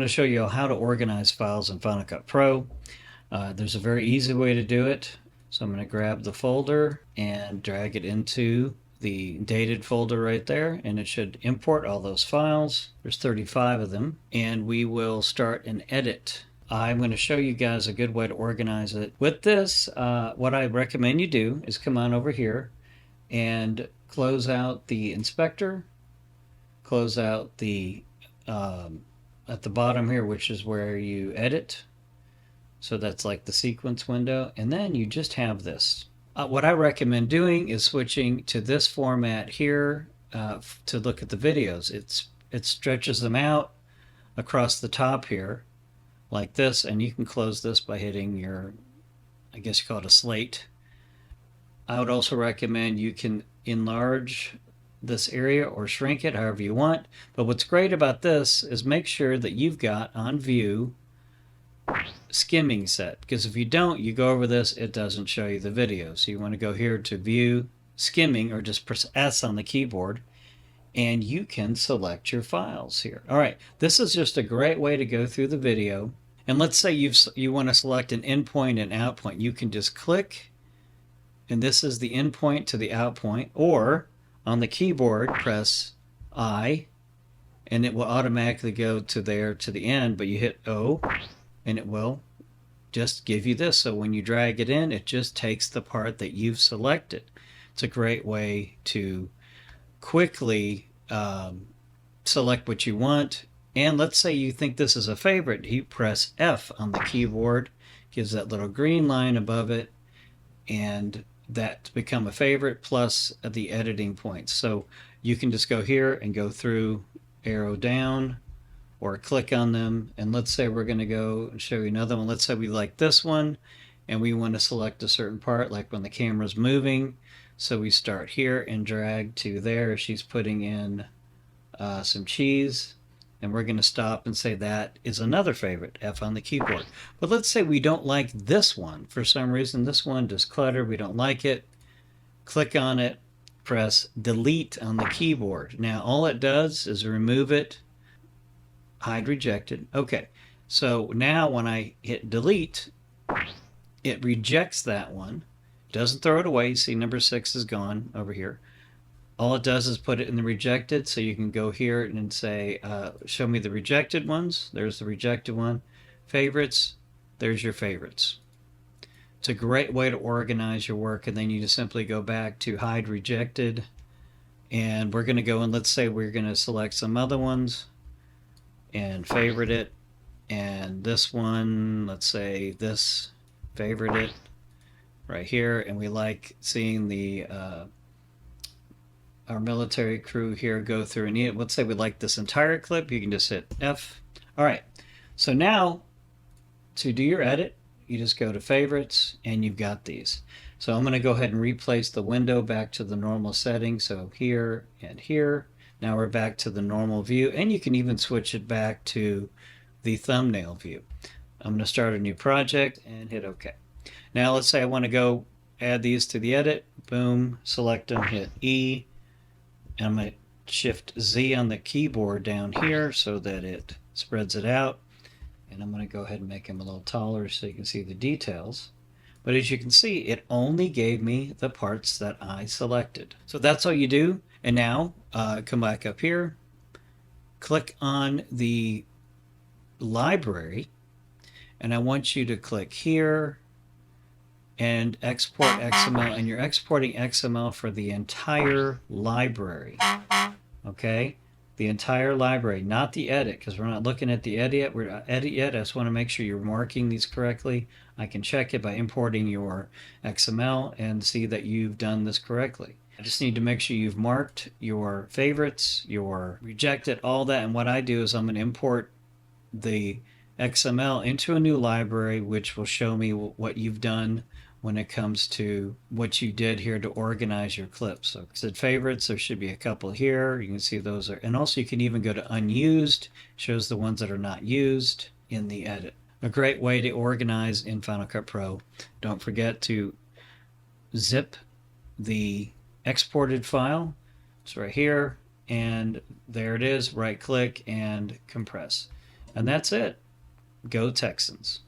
going to show you how to organize files in Final Cut Pro. There's a very easy way to do it. So I'm going to grab the folder and drag it into the dated folder right there, and it should import all those files. There's 35 of them, and we will start an edit. I'm going to show you guys a good way to organize it. With this, what I recommend you do is come on over here and close out the inspector, close out the at the bottom here, which is where you edit. So that's like the sequence window. And then you just have this. What I recommend doing is switching to this format here to look at the videos. It stretches them out across the top here like this. And you can close this by hitting your, I guess you call it a slate. I would also recommend you can enlarge this area or shrink it however you want. But what's great about this is make sure that you've got on view skimming set, because if you don't, you go over this, it doesn't show you the video. So you want to go here to view skimming, or just press S on the keyboard, and you can select your files here. All right, this is just a great way to go through the video. And let's say you want to select an in point and out point. You can just click, and this is the in point to the out point, or on the keyboard press I, and it will automatically go to there to the end, but you hit O and it will just give you this. So when you drag it in, it just takes the part that you've selected. It's a great way to quickly select what you want. And let's say you think this is a favorite, you press F on the keyboard, gives that little green line above it, and that become a favorite plus the editing points. So you can just go here and go through, arrow down, or click on them. And let's say we're going to go and show you another one. Let's say we like this one and we want to select a certain part, like when the camera's moving. So we start here and drag to there. She's putting in some cheese, and we're going to stop and say that is another favorite, F on the keyboard. But let's say we don't like this one. For some reason, this one just cluttered, we don't like it. Click on it, press delete on the keyboard. Now all it does is remove it, hide rejected. Okay, so now when I hit delete, it rejects that one. It doesn't throw it away. You see number 6 is gone over here. All it does is put it in the rejected, so you can go here and say, show me the rejected ones. There's the rejected one. Favorites, there's your favorites. It's a great way to organize your work, and then you just simply go back to hide rejected, and we're going to go and let's say we're going to select some other ones and favorite it, and this one, let's say this, favorite it right here, and we like seeing the our military crew here go through, and let's say we like this entire clip, you can just hit F. All right, so now to do your edit, you just go to favorites and you've got these. So I'm going to go ahead and replace the window back to the normal setting. So here and here, now we're back to the normal view, and you can even switch it back to the thumbnail view. I'm going to start a new project and hit OK. Now let's say I want to go add these to the edit. Boom, select them, hit E. And I'm going to shift Z on the keyboard down here so that it spreads it out. And I'm going to go ahead and make them a little taller so you can see the details. But as you can see, it only gave me the parts that I selected. So that's all you do. And now come back up here, click on the library, and I want you to click here and export XML, and you're exporting XML for the entire library. Okay, the entire library, not the edit, because we're not looking at the edit yet. We're not edit yet. I just want to make sure you're marking these correctly. I can check it by importing your XML and see that you've done this correctly. I just need to make sure you've marked your favorites, your rejected, all that. And what I do is I'm going to import the XML into a new library, which will show me what you've done when it comes to what you did here to organize your clips. So I said favorites, there should be a couple here. You can see those are, and also you can even go to unused, shows the ones that are not used in the edit. A great way to organize in Final Cut Pro. Don't forget to zip the exported file. It's right here, and there it is. Right click and compress. And that's it. Go Texans.